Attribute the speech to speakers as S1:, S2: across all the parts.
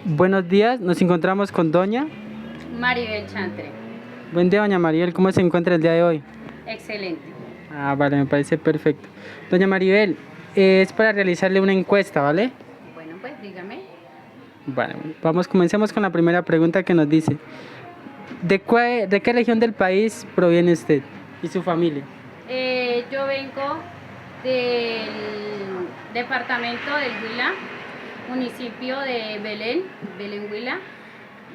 S1: Buenos días, nos encontramos con doña
S2: Maribel Chantre.
S1: Buen día, doña Maribel, ¿cómo se encuentra el día de hoy?
S2: Excelente.
S1: Vale, me parece perfecto. Doña Maribel, es para realizarle una encuesta, ¿vale?
S2: Bueno, pues dígame.
S1: Bueno, comencemos con la primera pregunta que nos dice, ¿de qué región del país proviene usted y su familia?
S2: Yo vengo del departamento del Huila, municipio de Belén, Belén Huila,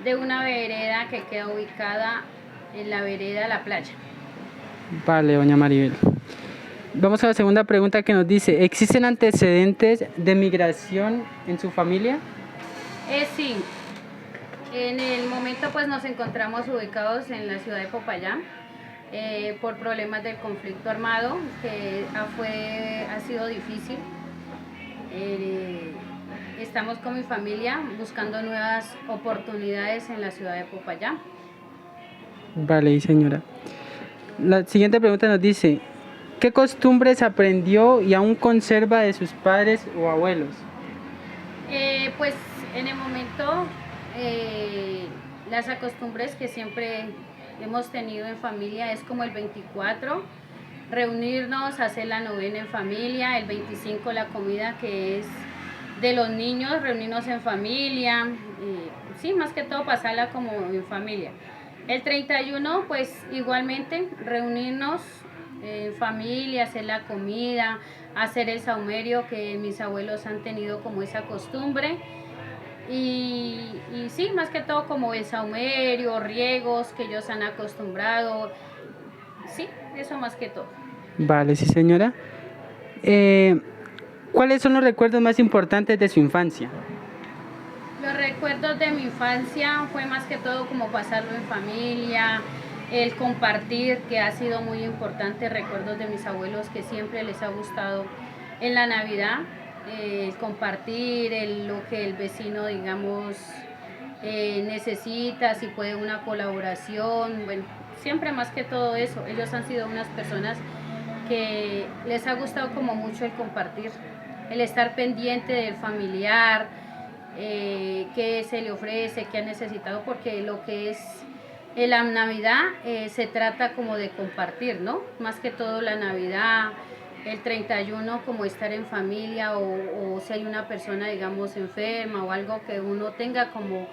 S2: de una vereda que queda ubicada en la vereda La Playa.
S1: Vale, doña Maribel. Vamos a la segunda pregunta que nos dice, ¿existen antecedentes de migración en su familia?
S2: Sí, en el momento pues nos encontramos ubicados en la ciudad de Popayán por problemas del conflicto armado que ha sido difícil. Estamos con mi familia buscando nuevas oportunidades en la ciudad de Popayán.
S1: Vale, señora. La siguiente pregunta nos dice, ¿qué costumbres aprendió y aún conserva de sus padres o abuelos?
S2: Pues en el momento las costumbres que siempre hemos tenido en familia es como el 24, reunirnos, hacer la novena en familia, el 25 la comida que es de los niños, reunirnos en familia, sí, más que todo pasarla como en familia. El 31 pues igualmente reunirnos en familia, hacer la comida, hacer el saumerio que mis abuelos han tenido como esa costumbre. Y sí, más que todo como el saumerio, riegos que ellos han acostumbrado. Sí, eso más que todo.
S1: Vale, sí, señora. ¿Cuáles son los recuerdos más importantes de su infancia?
S2: Los recuerdos de mi infancia fue más que todo como pasarlo en familia, el compartir, que ha sido muy importante, recuerdos de mis abuelos que siempre les ha gustado en la Navidad, el compartir, lo que el vecino, digamos, necesita, si puede una colaboración, bueno, siempre más que todo eso. Ellos han sido unas personas que les ha gustado como mucho el compartir, el estar pendiente del familiar, qué se le ofrece, qué ha necesitado, porque lo que es la Navidad se trata como de compartir, ¿no? Más que todo la Navidad, el 31 como estar en familia o si hay una persona, digamos, enferma o algo que uno tenga como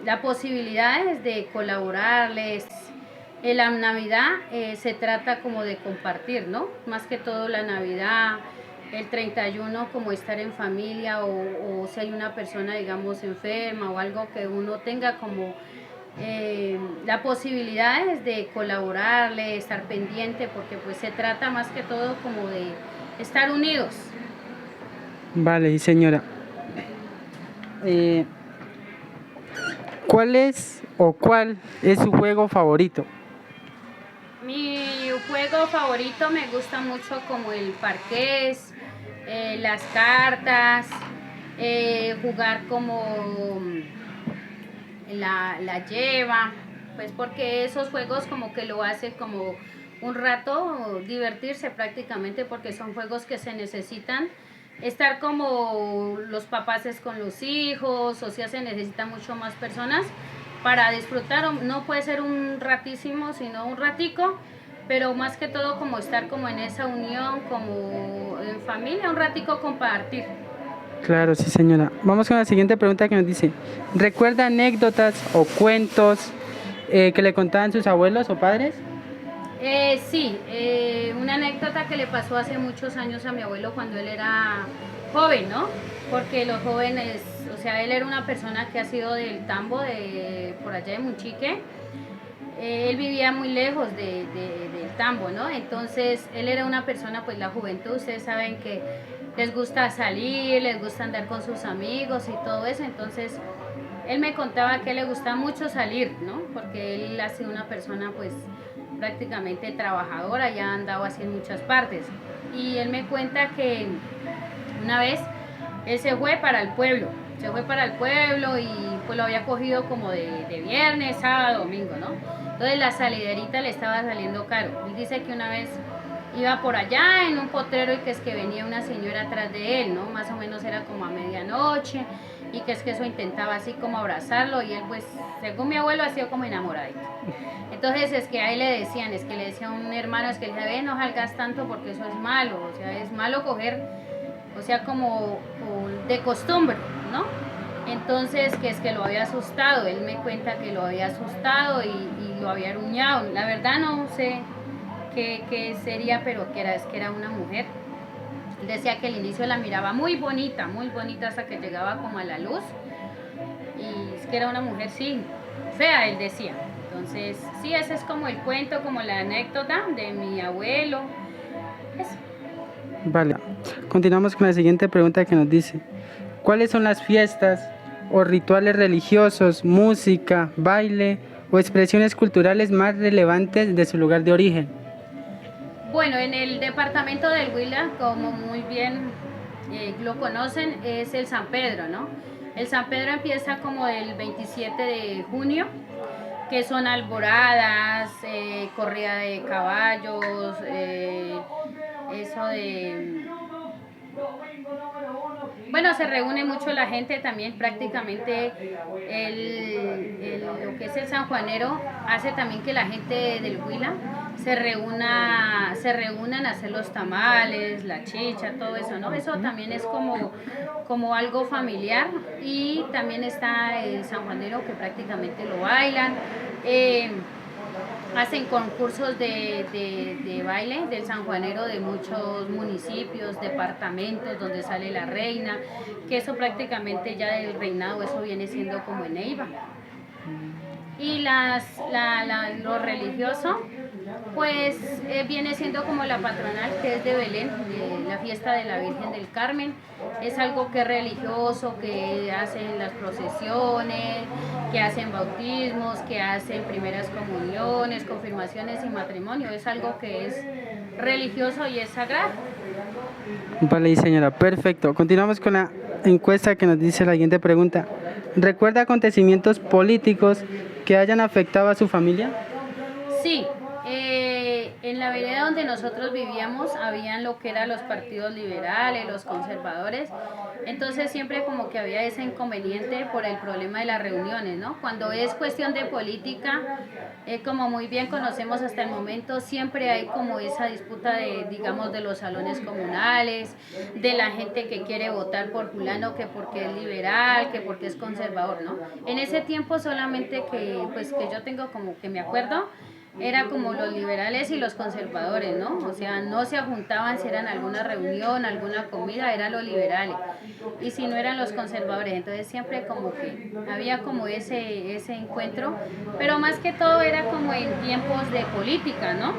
S2: la posibilidad de colaborarles. En la Navidad se trata como de compartir, ¿no? Más que todo la Navidad, el 31 como estar en familia o si hay una persona, digamos, enferma o algo que uno tenga como la posibilidad de colaborarle, estar pendiente, porque pues se trata más que todo como de estar unidos.
S1: Vale, sí, señora. ¿Cuál es su juego favorito?
S2: Mi juego favorito me gusta mucho como el parqués, las cartas, jugar como la lleva, pues porque esos juegos como que lo hace como un rato divertirse prácticamente, porque son juegos que se necesitan estar como los papás es con los hijos, o sea, se necesita mucho más personas para disfrutar. No puede ser un ratísimo, sino un ratico, pero más que todo como estar como en esa unión, como en familia, un ratico compartir.
S1: Claro, sí, señora. Vamos con la siguiente pregunta que nos dice, ¿recuerda anécdotas o cuentos que le contaban sus abuelos o padres?
S2: Sí, una anécdota que le pasó hace muchos años a mi abuelo cuando él era joven, ¿no? Porque los jóvenes, o sea, él era una persona que ha sido del Tambo, por allá de Munchique. Él vivía muy lejos del Tambo, ¿no? Entonces, él era una persona, pues la juventud, ustedes saben que les gusta salir, les gusta andar con sus amigos y todo eso. Entonces, él me contaba que le gusta mucho salir, ¿no? Porque él ha sido una persona, pues, prácticamente trabajadora, ya ha andado así en muchas partes. Y él me cuenta que una vez él se fue para el pueblo y pues lo había cogido como de viernes, sábado, domingo, ¿no? Entonces la saliderita le estaba saliendo caro. Él dice que una vez iba por allá en un potrero y que es que venía una señora atrás de él, ¿no? Más o menos era como a medianoche y que es que eso intentaba así como abrazarlo y él pues, según mi abuelo, ha sido como enamoradito. Entonces es que ahí le decían, es que le decía a un hermano, es que le decía, ve, no salgas tanto porque eso es malo, o sea, es malo coger, o sea, como de costumbre, ¿no? Entonces, que es que lo había asustado, él me cuenta que lo había asustado y lo había aruñado. La verdad no sé qué sería, pero que era, es que era una mujer. Él decía que al inicio la miraba muy bonita hasta que llegaba como a la luz. Y es que era una mujer, sí, fea, él decía. Entonces, sí, ese es como el cuento, como la anécdota de mi abuelo. Eso.
S1: Vale. Continuamos con la siguiente pregunta que nos dice, ¿cuáles son las fiestas o rituales religiosos, música, baile o expresiones culturales más relevantes de su lugar de origen?
S2: Bueno, en el departamento del Huila, como muy bien lo conocen, es el San Pedro, ¿no? El San Pedro empieza como el 27 de junio, que son alboradas, corrida de caballos, eso de... Bueno, se reúne mucho la gente también, prácticamente lo que es el San Juanero hace también que la gente del Huila se reúnan a hacer los tamales, la chicha, todo eso, ¿no? Eso también es como algo familiar y también está el San Juanero que prácticamente lo bailan. Hacen concursos de baile del sanjuanero de muchos municipios, departamentos donde sale la reina, que eso prácticamente ya del reinado, eso viene siendo como en Neiva. Y lo religioso, pues viene siendo como la patronal que es de Belén, de la fiesta de la Virgen del Carmen. Es algo que es religioso, que hacen las procesiones, que hacen bautismos, que hacen primeras comuniones, confirmaciones y matrimonio. Es algo que es religioso y es sagrado.
S1: Vale, señora, perfecto. Continuamos con la encuesta que nos dice la siguiente pregunta. ¿Recuerda acontecimientos políticos que hayan afectado a su familia?
S2: Sí, en la vereda donde nosotros vivíamos habían lo que eran los partidos liberales, los conservadores, entonces siempre como que había ese inconveniente por el problema de las reuniones, ¿no? Cuando es cuestión de política, como muy bien conocemos hasta el momento, siempre hay como esa disputa de, digamos, de los salones comunales, de la gente que quiere votar por fulano, que porque es liberal, que porque es conservador, ¿no? En ese tiempo solamente pues, que yo tengo como que me acuerdo, era como los liberales y los conservadores, ¿no? O sea, no se juntaban si eran alguna reunión, alguna comida, eran los liberales. Y si no eran los conservadores, entonces siempre como que había como ese encuentro, pero más que todo era como en tiempos de política, ¿no?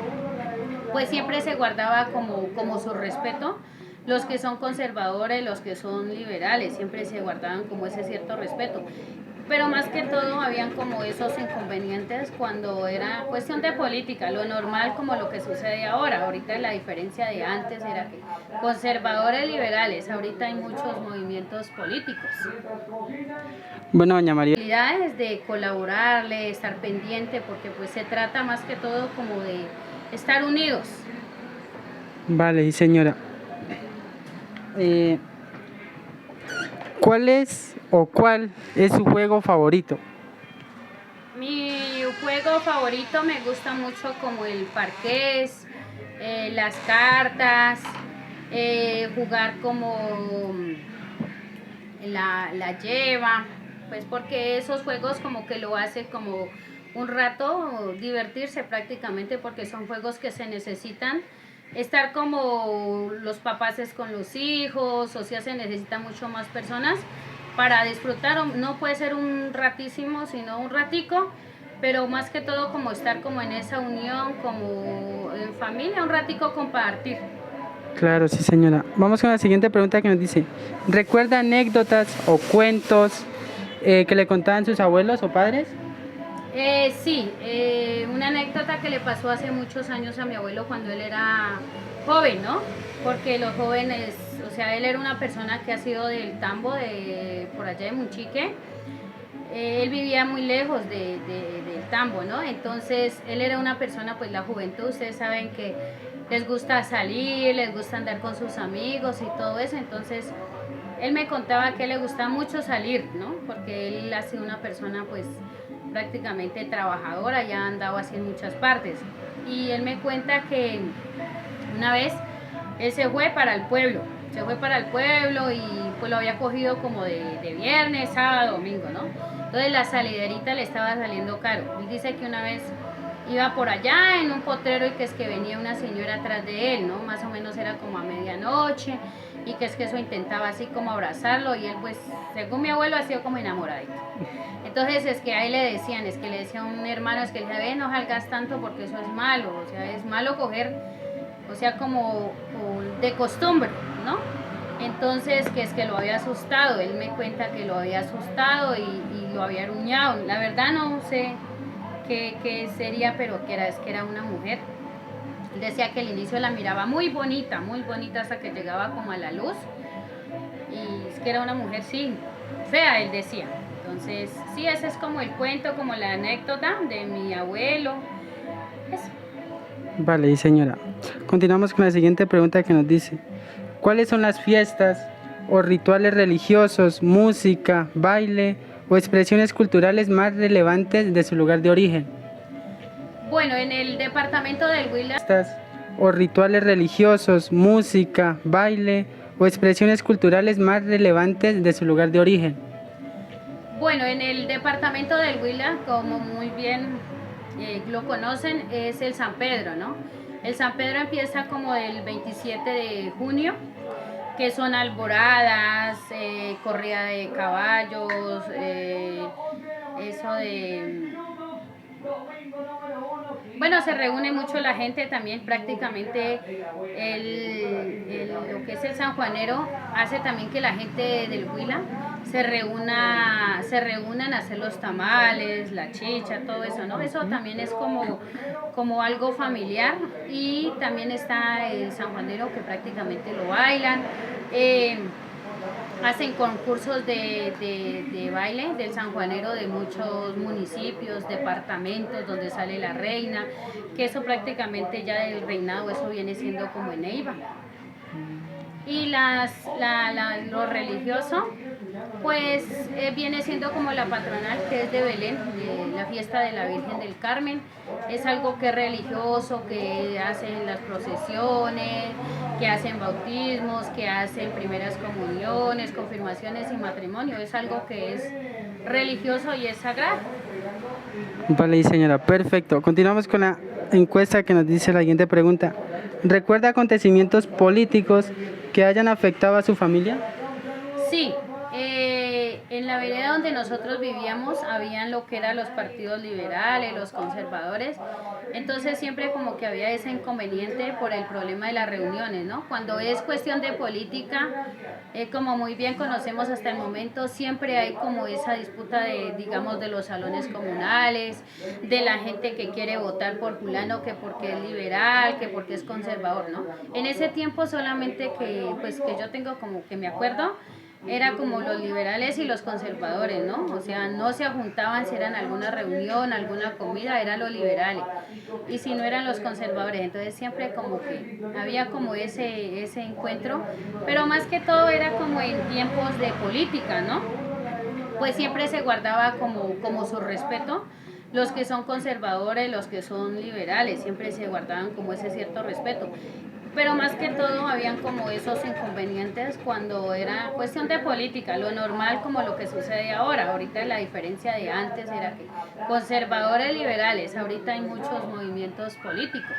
S2: Pues siempre se guardaba como su respeto. Los que son conservadores, los que son liberales, siempre se guardaban como ese cierto respeto. Pero más que todo habían como esos inconvenientes cuando era cuestión de política, lo normal como lo que sucede ahora. Ahorita la diferencia de antes era que conservadores liberales, ahorita hay muchos movimientos políticos.
S1: Bueno, doña María.
S2: Habilidades de colaborarle, estar pendiente, porque pues se trata más que todo como de estar unidos.
S1: Vale, señora. ¿Cuál es o cuál es su juego favorito?
S2: Mi juego favorito me gusta mucho como el parqués, las cartas, jugar como la lleva, pues porque esos juegos como que lo hace como un rato divertirse prácticamente porque son juegos que se necesitan estar como los papás es con los hijos o sea se necesita mucho más personas para disfrutar, no puede ser un ratísimo sino un ratico, pero más que todo como estar como en esa unión, como en familia, un ratico compartir.
S1: Claro, sí, señora. Vamos con la siguiente pregunta que nos dice, ¿recuerda anécdotas o cuentos que le contaban sus abuelos o padres?
S2: Sí, una anécdota que le pasó hace muchos años a mi abuelo cuando él era joven, ¿no? Porque los jóvenes, o sea, él era una persona que ha sido del Tambo, por allá de Munchique. Él vivía muy lejos del Tambo, ¿no? Entonces, él era una persona, pues la juventud, ustedes saben que les gusta salir, les gusta andar con sus amigos y todo eso. Entonces él me contaba que le gusta mucho salir, ¿no? Porque él ha sido una persona pues prácticamente trabajadora, ya ha andado así en muchas partes. Y él me cuenta que una vez él se fue para el pueblo y pues lo había cogido como de viernes, sábado, domingo, ¿no? Entonces la saliderita le estaba saliendo caro. Él dice que una vez iba por allá en un potrero y que es que venía una señora atrás de él, ¿no? Más o menos era como a medianoche y que es que eso intentaba así como abrazarlo y él pues, según mi abuelo, ha sido como enamoradito. Entonces es que ahí le decían, es que le decía a un hermano, es que le decía, ve, no salgas tanto porque eso es malo, o sea, es malo coger, o sea, como de costumbre, ¿no? Entonces, que es que lo había asustado, él me cuenta que lo había asustado y lo había aruñado. La verdad no sé qué sería, pero es que era una mujer. Él decía que al inicio la miraba muy bonita hasta que llegaba como a la luz. Y es que era una mujer, sí, fea, él decía. Entonces, sí, ese es como el cuento, como la anécdota de mi abuelo. Eso.
S1: Vale, y señora, continuamos con la siguiente pregunta que nos dice, ¿cuáles son las fiestas o rituales religiosos, música, baile o expresiones culturales más relevantes de su lugar de origen?
S2: Bueno, en el departamento del Huila,
S1: Fiestas o rituales religiosos, música, baile o expresiones culturales más relevantes de su lugar de origen.
S2: bueno, en el departamento del Huila, como muy bien lo conocen, es el San Pedro, ¿no? El San Pedro empieza como el 27 de junio, que son alboradas, corrida de caballos, eso de... Bueno, se reúne mucho la gente también, prácticamente lo que es el sanjuanero hace también que la gente del Huila se reúnan a hacer los tamales, la chicha, todo eso, ¿no? Eso también es como algo familiar y también está el sanjuanero que prácticamente lo bailan. Hacen concursos de baile del sanjuanero de muchos municipios, departamentos donde sale la reina, que eso prácticamente ya del reinado, eso viene siendo como en Neiva. Y lo religioso, pues viene siendo como la patronal, que es de Belén, la fiesta de la Virgen del Carmen. Es algo que es religioso, que hacen las procesiones, que hacen bautismos, que hacen primeras comuniones, confirmaciones y matrimonio. Es algo que es religioso y es sagrado.
S1: Vale, señora, perfecto. Continuamos con la encuesta que nos dice la siguiente pregunta. ¿Recuerda acontecimientos políticos que hayan afectado a su familia?
S2: Sí, en la vereda donde nosotros vivíamos habían lo que eran los partidos liberales, los conservadores, entonces siempre como que había ese inconveniente por el problema de las reuniones, ¿no? Cuando es cuestión de política, como muy bien conocemos hasta el momento, siempre hay como esa disputa de, digamos, de los salones comunales, de la gente que quiere votar por fulano, que porque es liberal, que porque es conservador, ¿no? En ese tiempo solamente pues que yo tengo como que me acuerdo, era como los liberales y los conservadores, ¿no? O sea, no se juntaban si eran alguna reunión, alguna comida, eran los liberales. Y si no eran los conservadores, entonces siempre como que había como ese encuentro, pero más que todo era como en tiempos de política, ¿no? Pues siempre se guardaba como su respeto. Los que son conservadores, los que son liberales, siempre se guardaban como ese cierto respeto. Pero más que todo habían como esos inconvenientes cuando era cuestión de política, lo normal como lo que sucede ahora. Ahorita la diferencia de antes era que conservadores liberales, ahorita hay muchos movimientos políticos.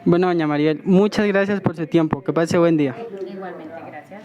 S1: Bueno, doña Mariel, muchas gracias por su tiempo. Que pase buen día.
S2: Igualmente, gracias.